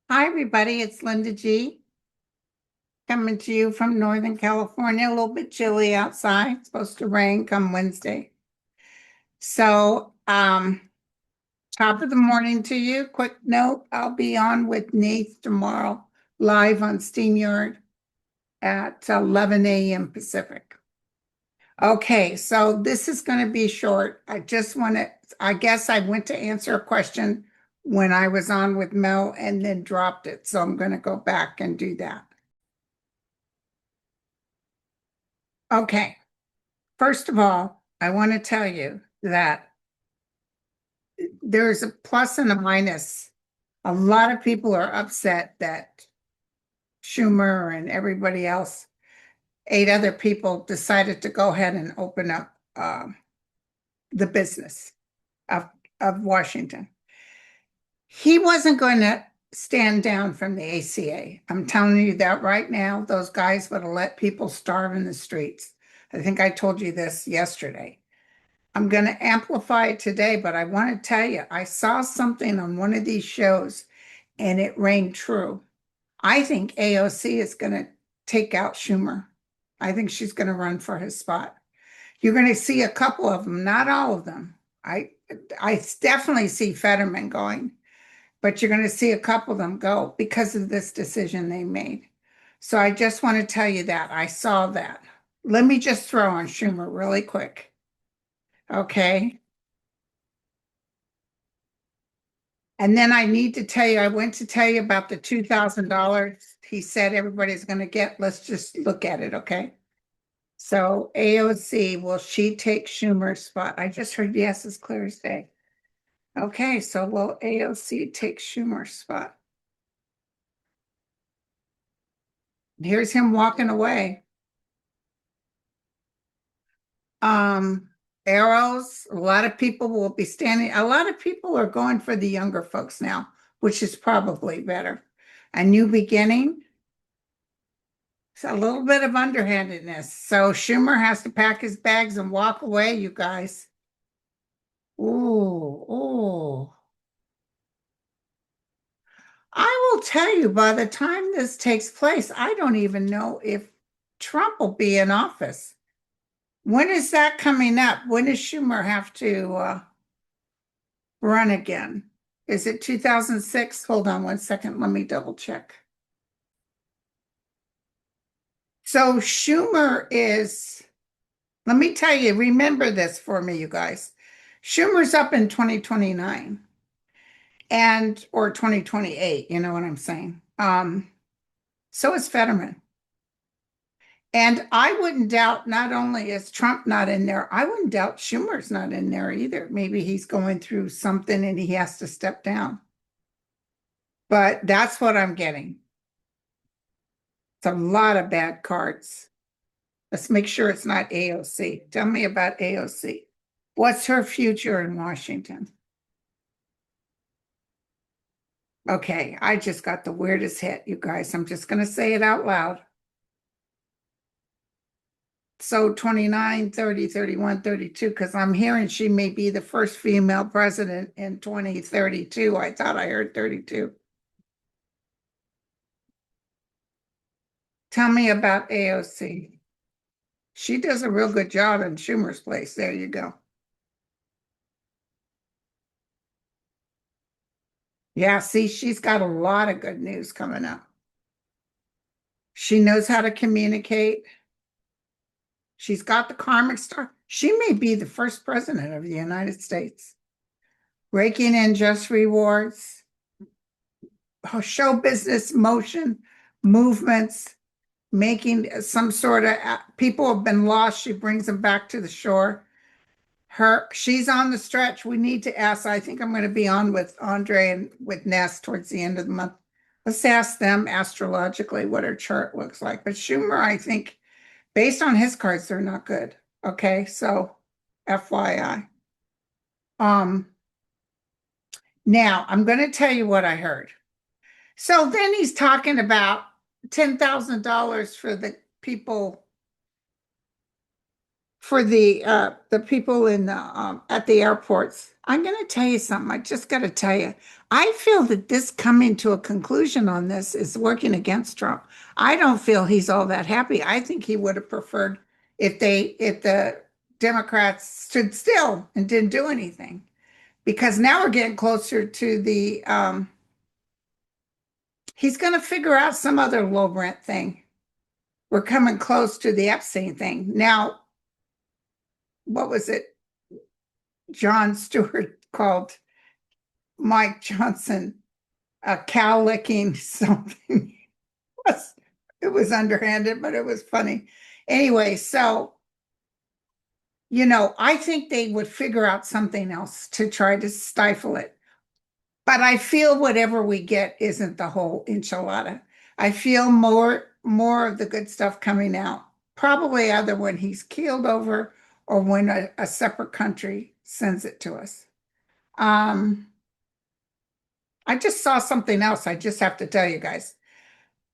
Hi, everybody. It's Linda G. coming to you from Northern California. A little bit chilly outside. It's supposed to rain come Wednesday. So, top of the morning to you. Quick note, I'll be on with Nate tomorrow live on SteamYard at 11 a.m. Pacific. Okay, so this is going to be short. I guess I went to answer a question when I was on with Mel and then dropped it. So I'm going to go back and do that. Okay. First of all, I want to tell you that there's a plus and a minus. A lot of people are upset that Schumer and everybody else, 8 other people, decided to go ahead and open up the business of, of Washington. He wasn't going to stand down from the ACA. I'm telling you that right now. Those guys would have let people starve in the streets. I think I told you this yesterday. I'm going to amplify it today, but I want to tell you, I saw something on one of these shows and it rang true. I think AOC is going to take out Schumer. I think she's going to run for his spot. You're going to see a couple of them, not all of them. I definitely see Fetterman going, but you're going to see a couple of them go because of this decision they made. So I just want to tell you that I saw that. Let me just throw on Schumer really quick. Okay. And then I need to tell you, I went to tell you about the $2,000 he said everybody's going to get. Let's just look at it, okay? So AOC, will she take Schumer's spot? I just heard yes as clear as day. Okay, so will AOC take Schumer's spot? Here's him walking away. Um, Arrows, a lot of people will be standing. A lot of people are going for the younger folks now, which is probably better. A new beginning. So a little bit of underhandedness. So Schumer has to pack his bags and walk away, you guys. Ooh, ooh. I will tell you, by the time this takes place, I don't even know if Trump will be in office. When is that coming up? When does Schumer have to run again? Is it 2006? Hold on 1 second. Let me double check. So Schumer is, let me tell you, remember this for me, you guys. Schumer's up in 2029 and or 2028, you know what I'm saying? So is Fetterman. And I wouldn't doubt not only is Trump not in there, I wouldn't doubt Schumer's not in there either. Maybe he's going through something and he has to step down. But that's what I'm getting. It's a lot of bad cards. Let's make sure it's not AOC. Tell me about AOC. What's her future in Washington? Okay, I just got the weirdest hit, you guys. I'm just going to say it out loud. So 29, 30, 31, 32, because I'm hearing she may be the first female president in 2032. I thought I heard 32. Tell me about AOC. She does a real good job in Schumer's place. There you go. Yeah, see, she's got a lot of good news coming up. She knows how to communicate. She's got the karmic star. She may be the first president of the United States. Raking in just rewards, show business motion, movements, making some sort of people have been lost. She brings them back to the shore. She's on the stretch. We need to ask. I think I'm going to be on with Andre and with Ness towards the end of the month. Let's ask them astrologically what her chart looks like. But Schumer, I think, based on his cards, they're not good. Okay, so FYI. Now I'm going to tell you what I heard. So then he's talking about $10,000 for the people for the people in the at the airports. I'm going to tell you something. I just got to tell you. I feel that this coming to a conclusion on this is working against Trump. I don't feel he's all that happy. I think he would have preferred if the Democrats stood still and didn't do anything. Because now we're getting closer to the he's going to figure out some other low rent thing. We're coming close to the Epstein thing. Now, what was it? John Stewart called Mike Johnson a cow licking something. It was underhanded, but it was funny. Anyway, so, I think they would figure out something else to try to stifle it. But I feel whatever we get isn't the whole enchilada. I feel more of the good stuff coming out, probably either when he's keeled over or when a separate country sends it to us. Um, I just saw something else. I just have to tell you guys.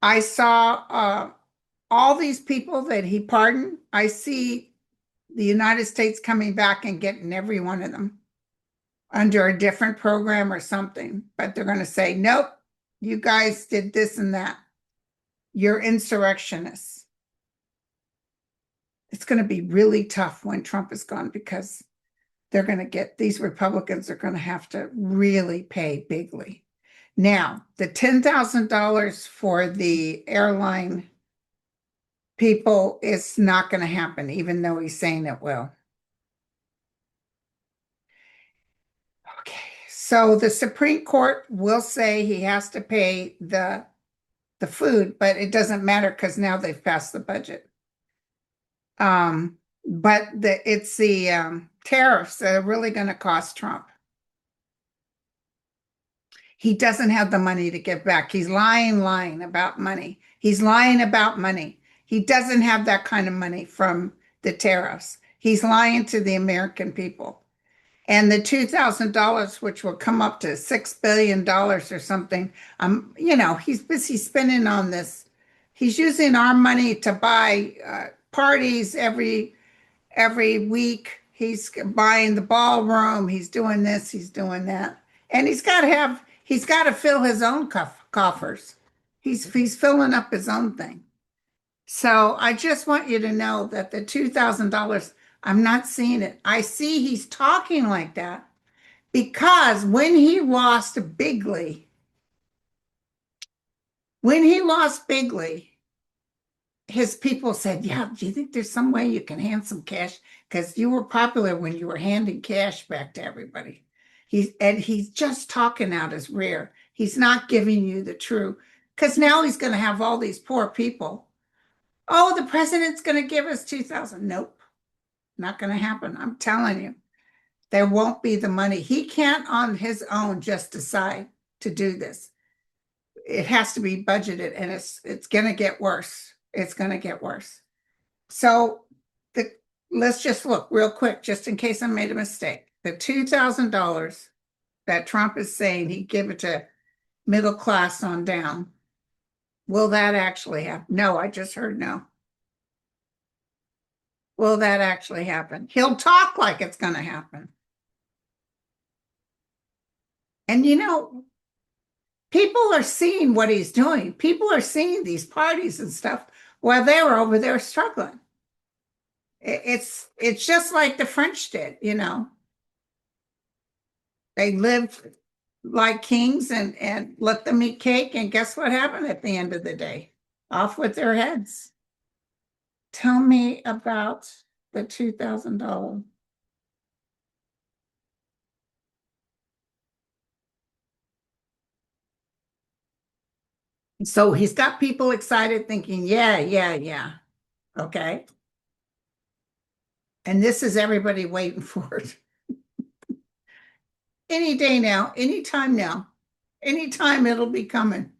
I saw all these people that he pardoned. I see the United States coming back and getting every one of them under a different program or something. But they're going to say, nope, you guys did this and that. You're insurrectionists. It's going to be really tough when Trump is gone because these Republicans are going to have to really pay bigly. Now, the $10,000 for the airline people is not going to happen, even though he's saying it will. Okay, so the Supreme Court will say he has to pay the food, but it doesn't matter because now they've passed the budget. But it's the tariffs that are really going to cost Trump. He doesn't have the money to give back. He's lying about money. He's lying about money. He doesn't have that kind of money from the tariffs. He's lying to the American people. And the $2,000, which will come up to $6 billion or something, he's busy spending on this. He's using our money to buy parties every week. He's buying the ballroom. He's doing this. He's doing that, and he's got to fill his own coffers. He's filling up his own thing. So I just want you to know that the $2,000, I'm not seeing it. I see he's talking like that because when he lost Bigley, his people said, yeah, do you think there's some way you can hand some cash? Because you were popular when you were handing cash back to everybody. He's just talking out his rear. He's not giving you the true, because now he's going to have all these poor people. Oh, the president's going to give us 2,000. Nope, not going to happen. I'm telling you, there won't be the money. He can't on his own just decide to do this. It has to be budgeted, and it's going to get worse. It's going to get worse. So the let's just look real quick, just in case I made a mistake. The $2,000 that Trump is saying he'd give it to middle class on down. Will that actually happen? No, I just heard no. Will that actually happen? He'll talk like it's going to happen. And people are seeing what he's doing. People are seeing these parties and stuff while they were over there struggling. It's just like the French did. They lived like kings and let them eat cake, and guess what happened at the end of the day? Off with their heads. Tell me about the $2,000. So he's got people excited thinking, yeah, yeah, yeah. Okay. And this is everybody waiting for it. Any day now, anytime now, anytime it'll be coming.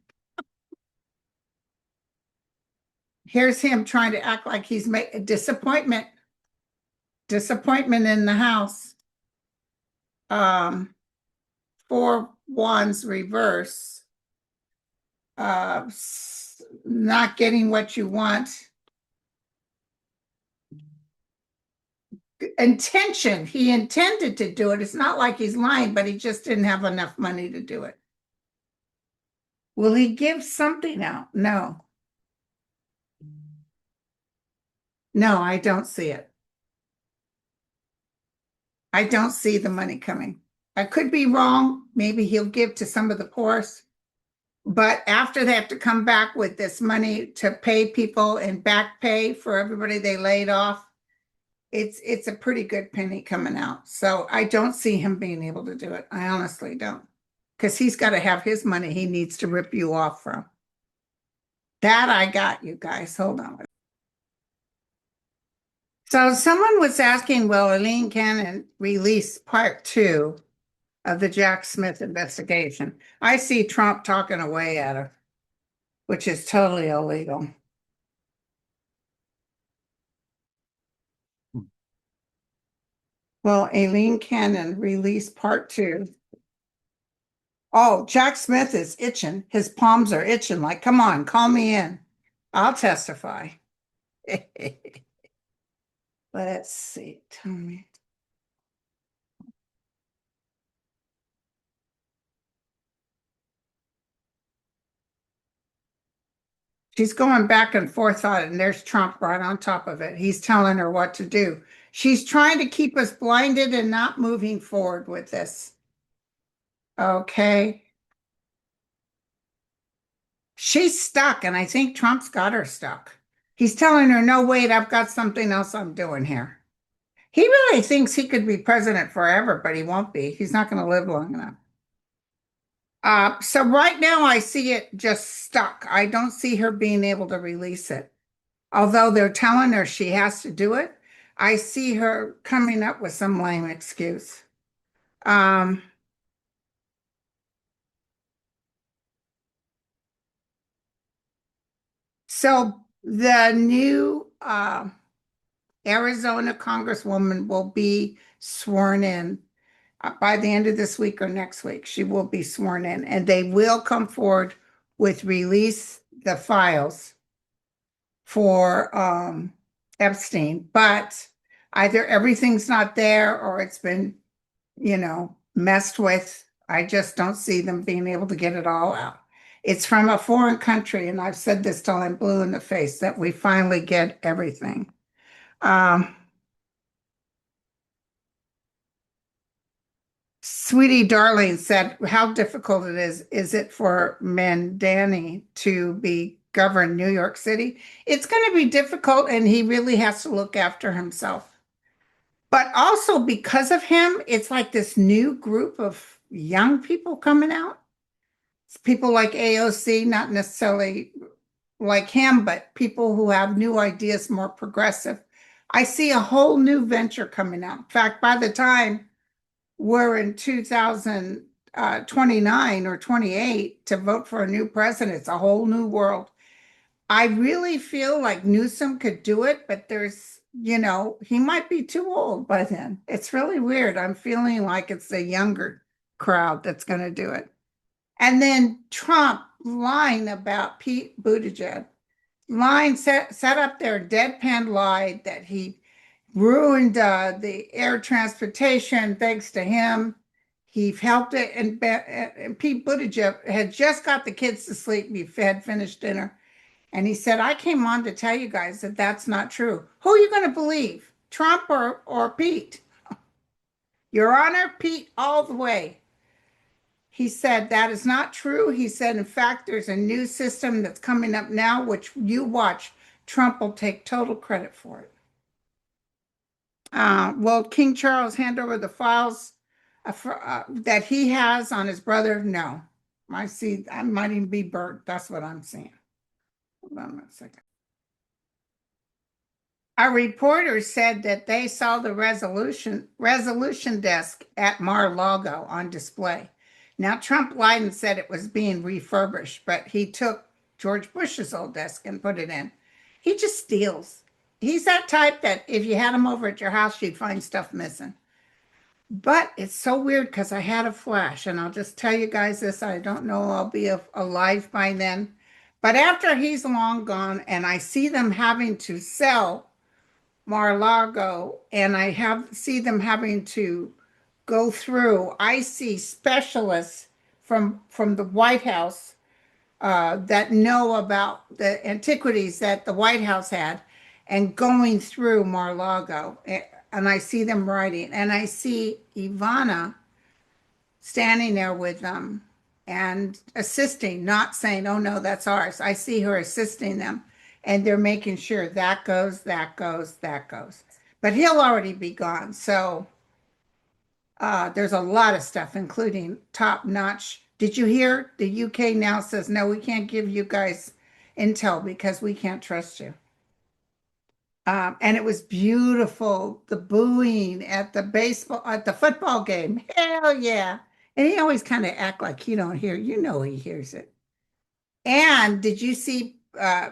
Here's him trying to act like he's made a disappointment in the house. Four wands reverse. Not getting what you want. intention. He intended to do it. It's not like he's lying, but he just didn't have enough money to do it. Will he give something out? No. No, I don't see it. I don't see the money coming. I could be wrong. Maybe he'll give to some of the poorest, but after they have to come back with this money to pay people and back pay for everybody they laid off, it's a pretty good penny coming out. So I don't see him being able to do it. I honestly don't. Because he's got to have his money he needs to rip you off from. That I got, you guys. Hold on. So someone was asking, will Eileen Cannon release part two of the Jack Smith investigation? I see Trump talking away at her, which is totally illegal. Well, Aileen Cannon released part two. Oh, Jack Smith is itching. His palms are itching. Like, come on, call me in. I'll testify. Let's see. Tell me. She's going back and forth on it, and there's Trump right on top of it. He's telling her what to do. She's trying to keep us blinded and not moving forward with this. Okay. She's stuck, and I think Trump's got her stuck. He's telling her, no, wait, I've got something else I'm doing here. He really thinks he could be president forever, but he won't be. He's not going to live long enough. So right now I see it just stuck. I don't see her being able to release it. Although they're telling her she has to do it, I see her coming up with some lame excuse. Um, so the new Arizona Congresswoman will be sworn in by the end of this week or next week. She will be sworn in, and they will come forward with release the files for Epstein, but either everything's not there or it's been, messed with. I just don't see them being able to get it all out. It's from a foreign country, and I've said this till I'm blue in the face that we finally get everything. Um, Sweetie Darling said, how difficult it is it for Mandani to be govern New York City? It's going to be difficult, and he really has to look after himself. But also because of him, it's like this new group of young people coming out. It's people like AOC, not necessarily like him, but people who have new ideas, more progressive. I see a whole new venture coming out. In fact, by the time we're in 2029 or 28 to vote for a new president, it's a whole new world. I really feel like Newsom could do it, but he might be too old by then. It's really weird. I'm feeling like it's the younger crowd that's going to do it. And then Trump lying about Pete Buttigieg, lying, set up there, deadpan lied that he ruined the air transportation thanks to him. He helped it, and Pete Buttigieg had just got the kids to sleep. We had finished dinner. And he said, I came on to tell you guys that that's not true. Who are you going to believe? Trump or Pete? Your Honor, Pete, all the way. He said, that is not true. He said, in fact, there's a new system that's coming up now, which you watch. Trump will take total credit for it. Will King Charles hand over the files that he has on his brother? No. I see, I might even be burnt. That's what I'm seeing. Hold on a second. A reporter said that they saw the resolution desk at Mar-a-Lago on display. Now, Trump lied and said it was being refurbished, but he took George Bush's old desk and put it in. He just steals. He's that type that if you had him over at your house, you'd find stuff missing. But it's so weird because I had a flash, and I'll just tell you guys this. I don't know I'll be alive by then. But after he's long gone and I see them having to sell Mar-a-Lago, and I have see them having to go through. I see specialists from the White House that know about the antiquities that the White House had, and going through Mar-a-Lago, and I see them writing, and I see Ivana standing there with them and assisting, not saying, "Oh no, that's ours." I see her assisting them, and they're making sure that goes, that goes, that goes. But he'll already be gone, so there's a lot of stuff, including top notch. Did you hear the UK now says, no, we can't give you guys intel because we can't trust you. And it was beautiful, the booing at the baseball, at the football game. Hell yeah. And he always kind of act like you don't hear, you know, he hears it. And did you see uh,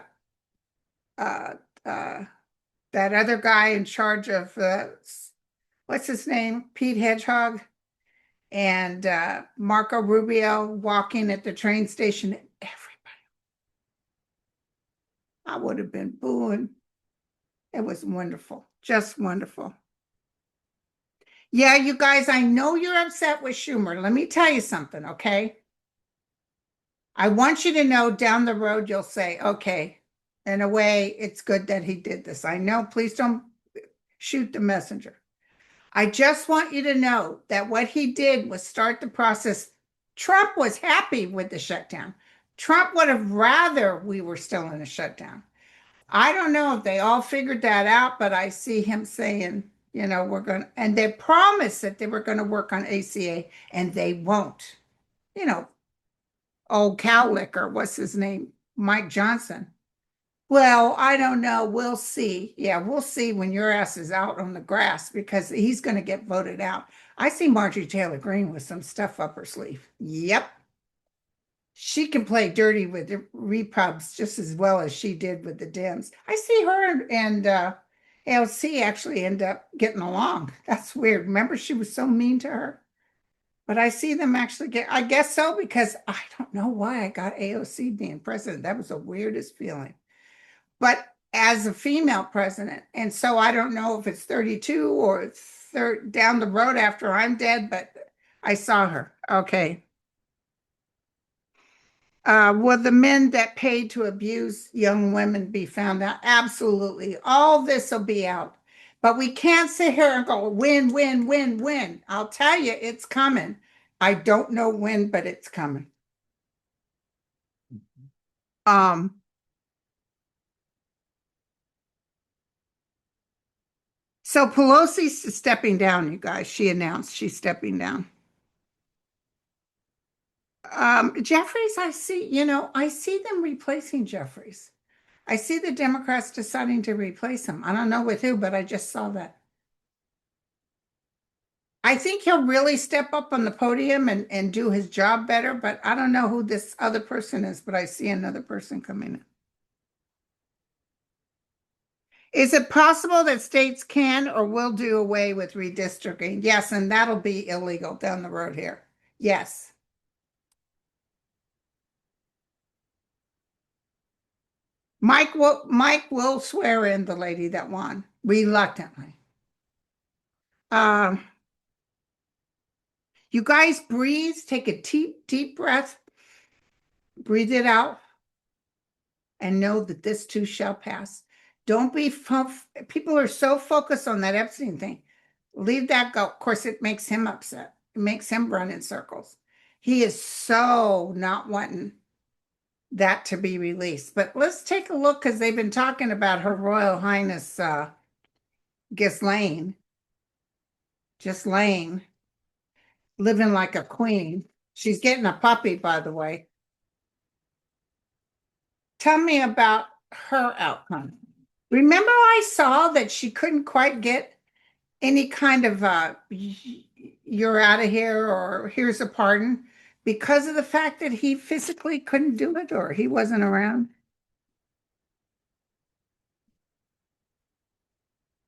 uh, that other guy in charge of, what's his name? Pete Hedgehog? And Marco Rubio walking at the train station. Everybody, I would have been booing. It was wonderful, just wonderful. Yeah, you guys, I know you're upset with Schumer. Let me tell you something, okay? I want you to know down the road you'll say, okay, in a way, it's good that he did this. I know, please don't shoot the messenger. I just want you to know that what he did was start the process. Trump was happy with the shutdown. Trump would have rather we were still in a shutdown. I don't know if they all figured that out, but I see him saying, you know, we're going to, and they promised that they were going to work on ACA and they won't. You know, old cowlicker, what's his name? Mike Johnson. Well, I don't know. We'll see. Yeah, we'll see when your ass is out on the grass because he's going to get voted out. I see Marjorie Taylor Greene with some stuff up her sleeve. Yep. She can play dirty with the repubs just as well as she did with the Dems. I see her and AOC actually end up getting along. That's weird. Remember, she was so mean to her. But I see them actually get, I guess so, because I don't know why I got AOC being president. That was the weirdest feeling. But as a female president, and so I don't know if it's 32 or down the road after I'm dead, but I saw her. Okay. Will the men that paid to abuse young women be found out? Absolutely. All this will be out. But we can't sit here and go win, win, win, win. I'll tell you, it's coming. I don't know when, but it's coming. Um, so Pelosi's stepping down, you guys. She announced she's stepping down. Jeffries, I see, you know, I see them replacing Jeffries. I see the Democrats deciding to replace him. I don't know with who, but I just saw that. I think he'll really step up on the podium and do his job better, but I don't know who this other person is, but I see another person coming in. Is it possible that states can or will do away with redistricting? Yes, and that'll be illegal down the road here. Yes. Mike will swear in the lady that won reluctantly. Um, you guys breathe, take a deep, deep breath, breathe it out, and know that this too shall pass. Don't be, people are so focused on that Epstein thing. Leave that go. Of course, it makes him upset. It makes him run in circles. He is so not wanting that to be released. But let's take a look because they've been talking about Her Royal Highness Ghislaine, just laying, living like a queen. She's getting a puppy, by the way. Tell me about her outcome. Remember, I saw that she couldn't quite get any kind of you're out of here or here's a pardon because of the fact that he physically couldn't do it or he wasn't around.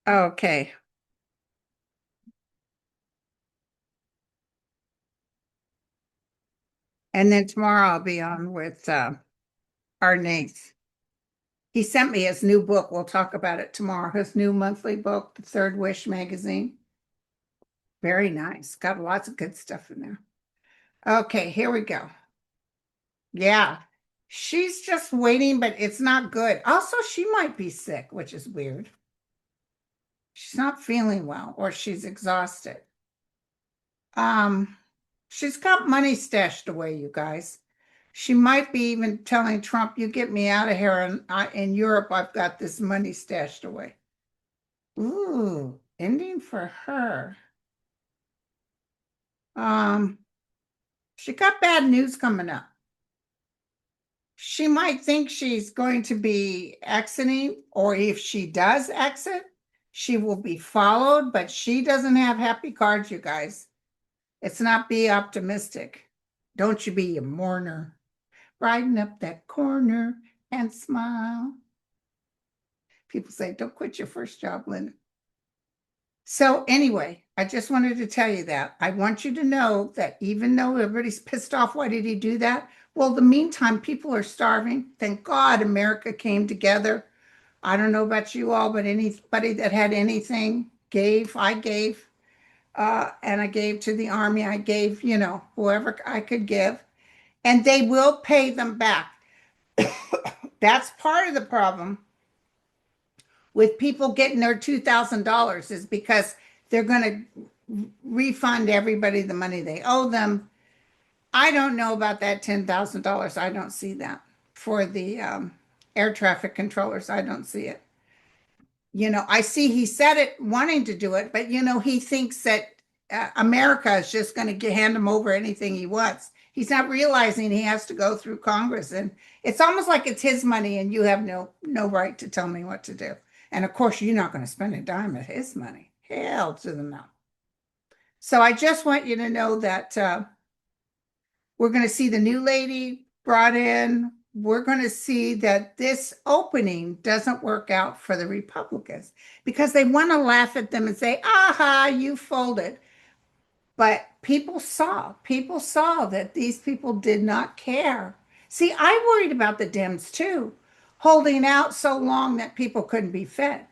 Okay. And then tomorrow I'll be on with our Nate. He sent me his new book. We'll talk about it tomorrow. His new monthly book, The Third Wish magazine. Very nice. Got lots of good stuff in there. Okay, here we go. Yeah. She's just waiting, but it's not good. Also, she might be sick, which is weird. She's not feeling well, or she's exhausted. Um, she's got money stashed away, you guys. She might be even telling Trump, "You get me out of here, and in Europe, I've got this money stashed away." Ooh, ending for her. Um, she got bad news coming up. She might think she's going to be exiting, or if she does exit, she will be followed, but she doesn't have happy cards, you guys. It's not be optimistic. Don't you be a mourner. Brighten up that corner and smile. People say, don't quit your first job, Linda. So anyway, I just wanted to tell you that. I want you to know that even though everybody's pissed off, why did he do that? Well, in the meantime, people are starving. Thank God America came together. I don't know about you all, but anybody that had anything gave, I gave. And I gave to the army. I gave, whoever I could give. And they will pay them back. That's part of the problem with people getting their $2,000 is because they're going to refund everybody the money they owe them. I don't know about that $10,000. I don't see that for the air traffic controllers. I don't see it. I see he said it wanting to do it, but he thinks that America is just going to hand him over anything he wants. He's not realizing he has to go through Congress, and it's almost like it's his money, and you have no right to tell me what to do. And of course, you're not going to spend a dime of his money. Hell to the no. So I just want you to know that we're going to see the new lady brought in. We're going to see that this opening doesn't work out for the Republicans because they want to laugh at them and say, aha, you folded. But people saw that these people did not care. See, I worried about the Dems too, holding out so long that people couldn't be fed.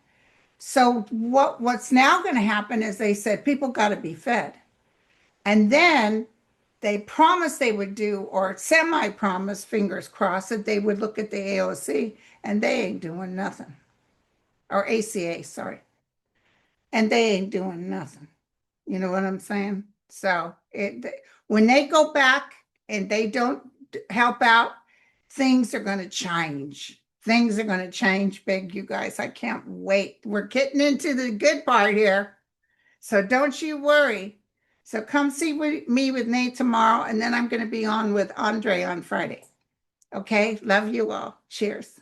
So what's now going to happen is they said people got to be fed. And then they promised they would do, or semi-promised, fingers crossed, that they would look at the AOC, and they ain't doing nothing. Or ACA, sorry. And they ain't doing nothing. You know what I'm saying? So when they go back and they don't help out, things are going to change. Things are going to change big, you guys. I can't wait. We're getting into the good part here. So don't you worry. So come see me with Nate tomorrow, and then I'm going to be on with Andre on Friday. Okay? Love you all. Cheers.